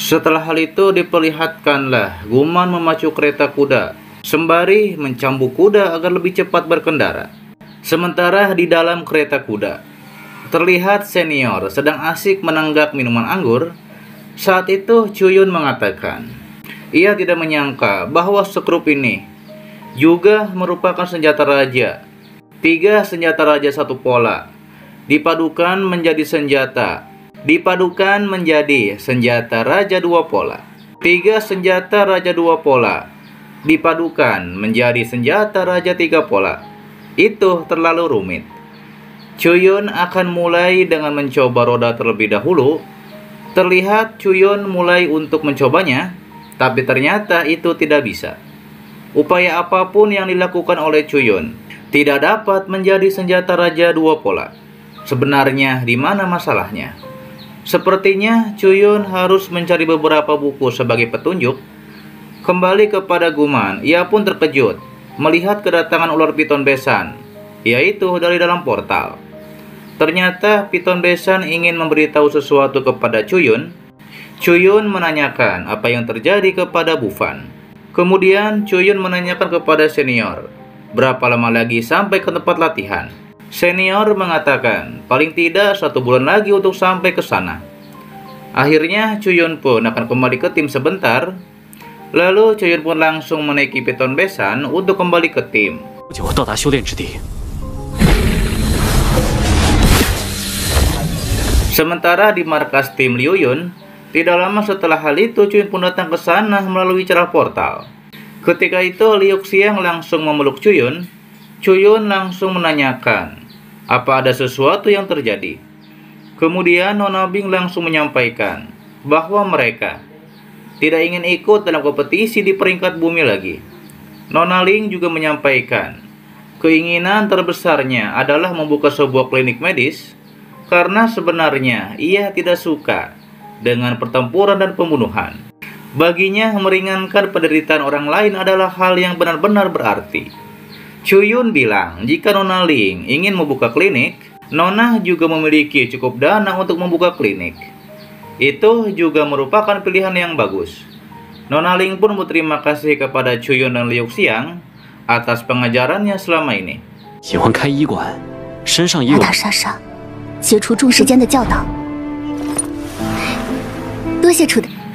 Setelah hal itu diperlihatkanlah Guman memacu kereta kuda, sembari mencambuk kuda agar lebih cepat berkendara. Sementara di dalam kereta kuda, terlihat senior sedang asik menenggak minuman anggur. Saat itu Cuyun mengatakan, ia tidak menyangka bahwa sekrup ini juga merupakan senjata raja. 3 senjata raja satu pola, dipadukan menjadi senjata raja 2 pola. 3 senjata raja 2 pola dipadukan menjadi senjata raja 3 pola. Itu terlalu rumit. Cuyun akan mulai dengan mencoba roda terlebih dahulu. Terlihat Cuyun mulai untuk mencobanya, tapi ternyata itu tidak bisa. Upaya apapun yang dilakukan oleh Cuyun tidak dapat menjadi senjata raja 2 pola. Sebenarnya di mana masalahnya? Sepertinya Cuyun harus mencari beberapa buku sebagai petunjuk. Kembali kepada Guman, ia pun terkejut melihat kedatangan ular piton besan, yaitu dari dalam portal. Ternyata piton besan ingin memberitahu sesuatu kepada Cuyun. Cuyun menanyakan apa yang terjadi kepada Bufan. Kemudian Cuyun menanyakan kepada senior, berapa lama lagi sampai ke tempat latihan. Senior mengatakan paling tidak 1 bulan lagi untuk sampai ke sana. Akhirnya Cuyun pun akan kembali ke tim sebentar. Lalu Cuyun pun langsung menaiki piton besan untuk kembali ke tim. Sementara di markas tim Liu Yun, tidak lama setelah hal itu Cuyun pun datang ke sana melalui celah portal. Ketika itu Liu Xiang langsung memeluk Cuyun. Cuyun langsung menanyakan apa ada sesuatu yang terjadi. Kemudian Nona Bing langsung menyampaikan bahwa mereka tidak ingin ikut dalam kompetisi di peringkat bumi lagi. Nona Ling juga menyampaikan keinginan terbesarnya adalah membuka sebuah klinik medis, karena sebenarnya ia tidak suka dengan pertempuran dan pembunuhan. Baginya meringankan penderitaan orang lain adalah hal yang benar-benar berarti. Cuyun bilang jika Nona Ling ingin membuka klinik, Nona juga memiliki cukup dana untuk membuka klinik. Itu juga merupakan pilihan yang bagus. Nona Ling pun berterima kasih kepada Cuyun dan Liu Xiang atas pengajarannya selama ini.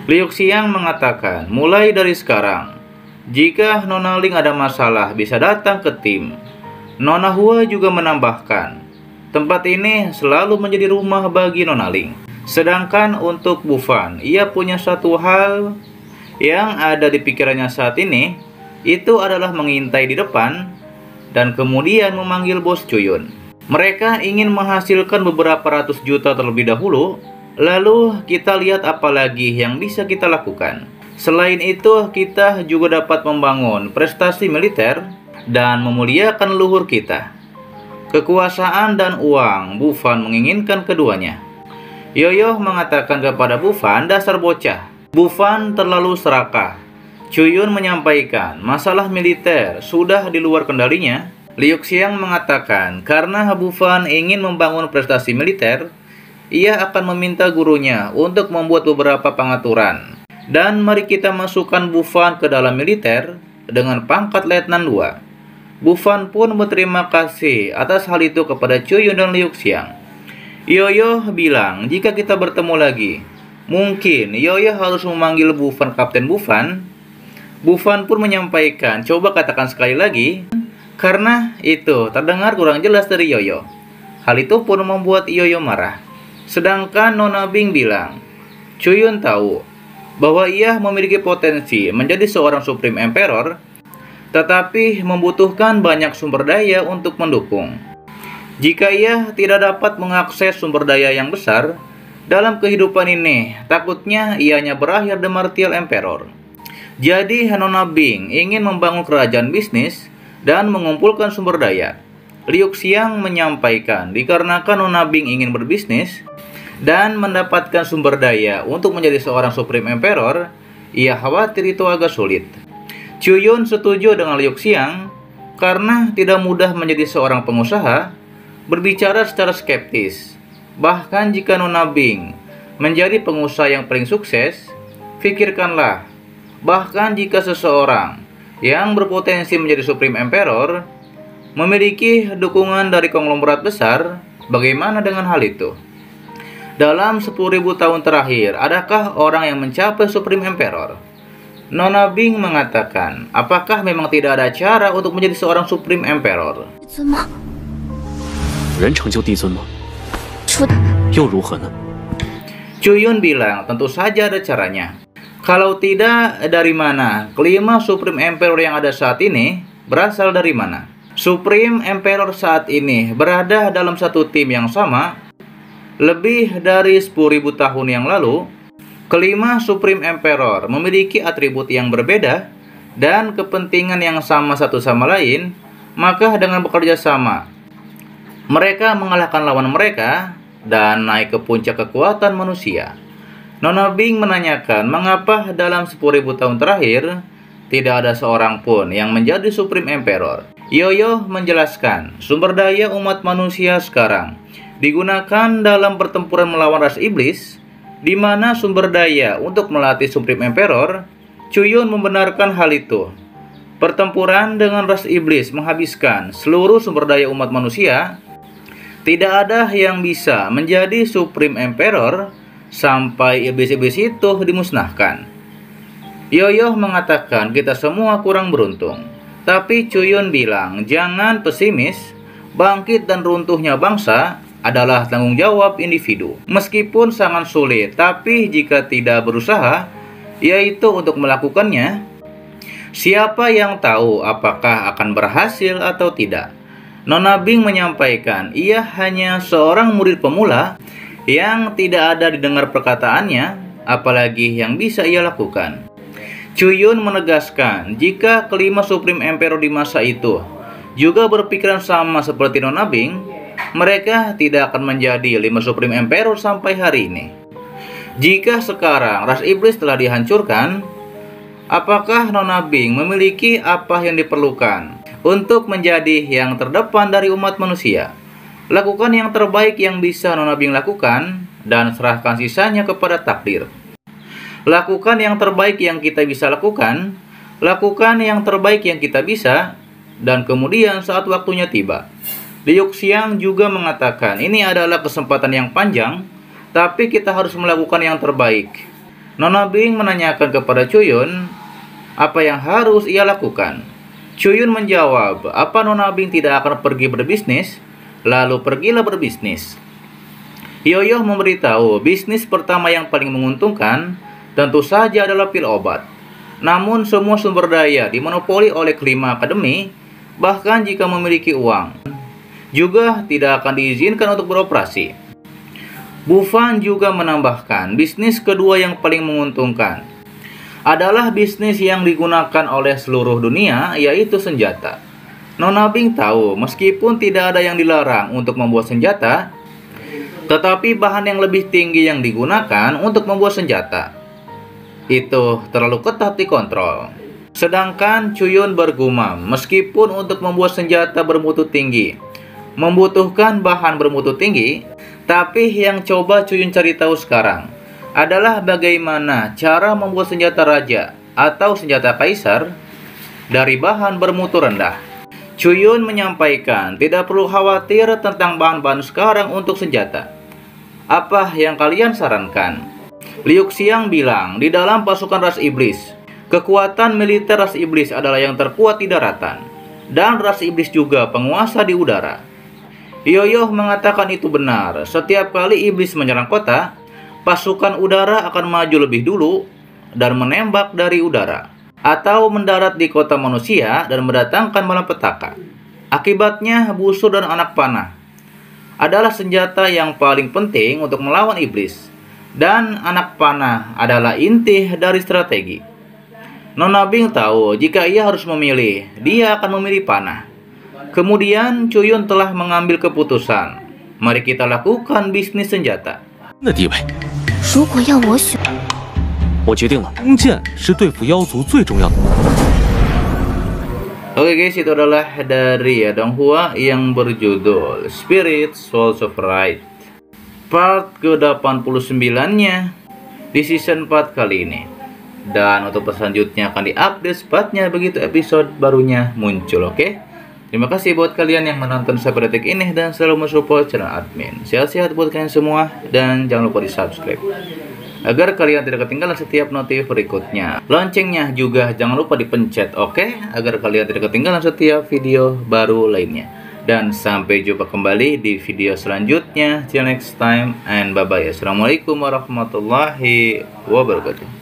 Liu Xiang mengatakan, mulai dari sekarang, jika Nona Ling ada masalah bisa datang ke tim. Nona Hua juga menambahkan, tempat ini selalu menjadi rumah bagi Nona Ling. Sedangkan untuk Bufan, ia punya satu hal yang ada di pikirannya saat ini, itu adalah mengintai di depan dan kemudian memanggil bos Cuyun. Mereka ingin menghasilkan beberapa ratus juta terlebih dahulu, lalu kita lihat apa lagi yang bisa kita lakukan. Selain itu, kita juga dapat membangun prestasi militer dan memuliakan leluhur kita. Kekuasaan dan uang, Bufan menginginkan keduanya. Yoyo mengatakan kepada Bufan, dasar bocah. Bufan terlalu serakah. Cuyun menyampaikan masalah militer sudah di luar kendalinya. Liu Xiang mengatakan karena Bufan ingin membangun prestasi militer, ia akan meminta gurunya untuk membuat beberapa pengaturan. Dan mari kita masukkan Bufan ke dalam militer dengan pangkat Letnan 2. Bufan pun berterima kasih atas hal itu kepada Cuyun dan Liu Xiang. Yoyo bilang jika kita bertemu lagi, mungkin Yoyo harus memanggil Bufan Kapten Bufan. Bufan pun menyampaikan, coba katakan sekali lagi, karena itu terdengar kurang jelas dari Yoyo. Hal itu pun membuat Yoyo marah. Sedangkan Nona Bing bilang, Cuyun tahu bahwa ia memiliki potensi menjadi seorang Supreme Emperor, tetapi membutuhkan banyak sumber daya untuk mendukung. Jika ia tidak dapat mengakses sumber daya yang besar dalam kehidupan ini, takutnya ianya berakhir The Martial Emperor. Jadi Nona Bing ingin membangun kerajaan bisnis dan mengumpulkan sumber daya. Liu Xiang menyampaikan dikarenakan Nona Bing ingin berbisnis dan mendapatkan sumber daya untuk menjadi seorang Supreme Emperor, ia khawatir itu agak sulit. Cuyun setuju dengan Liu Xiang karena tidak mudah menjadi seorang pengusaha, berbicara secara skeptis. Bahkan jika Nona Bing menjadi pengusaha yang paling sukses, Pikirkanlah, bahkan jika seseorang yang berpotensi menjadi Supreme Emperor memiliki dukungan dari konglomerat besar, bagaimana dengan hal itu? Dalam 10.000 tahun terakhir, adakah orang yang mencapai Supreme Emperor? Nona Bing mengatakan, apakah memang tidak ada cara untuk menjadi seorang Supreme Emperor? Chuyun bilang, tentu saja ada caranya. Kalau tidak, dari mana? Kelima Supreme Emperor yang ada saat ini berasal dari mana? Supreme Emperor saat ini berada dalam satu tim yang sama lebih dari 10.000 tahun yang lalu. Kelima Supreme Emperor memiliki atribut yang berbeda dan kepentingan yang sama satu sama lain, maka dengan bekerja sama, mereka mengalahkan lawan mereka dan naik ke puncak kekuatan manusia. Nona Bing menanyakan mengapa dalam 10.000 tahun terakhir tidak ada seorang pun yang menjadi Supreme Emperor. Yoyo menjelaskan, sumber daya umat manusia sekarang digunakan dalam pertempuran melawan ras iblis, di mana sumber daya untuk melatih Supreme Emperor. Chuyun membenarkan hal itu. Pertempuran dengan ras iblis menghabiskan seluruh sumber daya umat manusia. Tidak ada yang bisa menjadi Supreme Emperor sampai iblis-iblis itu dimusnahkan. Yoyo mengatakan kita semua kurang beruntung. Tapi Chuyun bilang jangan pesimis, bangkit dan runtuhnya bangsa adalah tanggung jawab individu. Meskipun sangat sulit, tapi jika tidak berusaha, yaitu untuk melakukannya, siapa yang tahu apakah akan berhasil atau tidak? Nona Bing menyampaikan ia hanya seorang murid pemula yang tidak ada didengar perkataannya, apalagi yang bisa ia lakukan. Chuyun menegaskan jika kelima Supreme Emperor di masa itu juga berpikiran sama seperti Nona Bing, mereka tidak akan menjadi 5 Supreme Emperor sampai hari ini. Jika sekarang ras iblis telah dihancurkan, apakah Nona Bing memiliki apa yang diperlukan untuk menjadi yang terdepan dari umat manusia? Lakukan yang terbaik yang bisa Nona Bing lakukan dan serahkan sisanya kepada takdir. Lakukan yang terbaik yang kita bisa lakukan, lakukan yang terbaik yang kita bisa, dan kemudian saat waktunya tiba. Liu Xiang juga mengatakan ini adalah kesempatan yang panjang, tapi kita harus melakukan yang terbaik. Nona Bing menanyakan kepada Chuyun apa yang harus ia lakukan. Chuyun menjawab, apa Nona Bing tidak akan pergi berbisnis? Lalu pergilah berbisnis. Yoyo memberitahu bisnis pertama yang paling menguntungkan tentu saja adalah pil obat. Namun semua sumber daya dimonopoli oleh kelima akademi, bahkan jika memiliki uang, juga tidak akan diizinkan untuk beroperasi. Bu Fan juga menambahkan bisnis kedua yang paling menguntungkan adalah bisnis yang digunakan oleh seluruh dunia, yaitu senjata. Nona Bing tahu meskipun tidak ada yang dilarang untuk membuat senjata, tetapi bahan yang lebih tinggi yang digunakan untuk membuat senjata itu terlalu ketat dikontrol. Sedangkan Chuyun bergumam, meskipun untuk membuat senjata bermutu tinggi membutuhkan bahan bermutu tinggi, tapi yang coba Chuyun cari tahu sekarang adalah bagaimana cara membuat senjata raja atau senjata kaisar dari bahan bermutu rendah. Chuyun menyampaikan tidak perlu khawatir tentang bahan-bahan sekarang untuk senjata. Apa yang kalian sarankan? Liu Xiang bilang di dalam pasukan ras iblis, kekuatan militer ras iblis adalah yang terkuat di daratan, dan ras iblis juga penguasa di udara. Yoyo mengatakan itu benar. Setiap kali iblis menyerang kota, pasukan udara akan maju lebih dulu dan menembak dari udara, atau mendarat di kota manusia dan mendatangkan malapetaka. Akibatnya busur dan anak panah adalah senjata yang paling penting untuk melawan iblis, dan anak panah adalah inti dari strategi. Nona Bing tahu jika ia harus memilih, dia akan memilih panah. Kemudian Chuyun telah mengambil keputusan. Mari kita lakukan bisnis senjata. 我决定了，弓箭是对付妖族最重要的。 Oke guys, itu adalah dari Donghua yang berjudul Spirit Souls of Right part ke-89-nya di season 4 kali ini. Dan untuk selanjutnya akan diupdate sepatnya begitu episode barunya muncul, oke? Terima kasih buat kalian yang menonton sampai detik ini dan selalu mensupport channel admin. Sehat-sehat buat kalian semua dan jangan lupa di subscribe agar kalian tidak ketinggalan setiap notif berikutnya. Loncengnya juga jangan lupa dipencet, oke? Agar kalian tidak ketinggalan setiap video baru lainnya. Dan sampai jumpa kembali di video selanjutnya. See you next time and bye-bye. Assalamualaikum warahmatullahi wabarakatuh.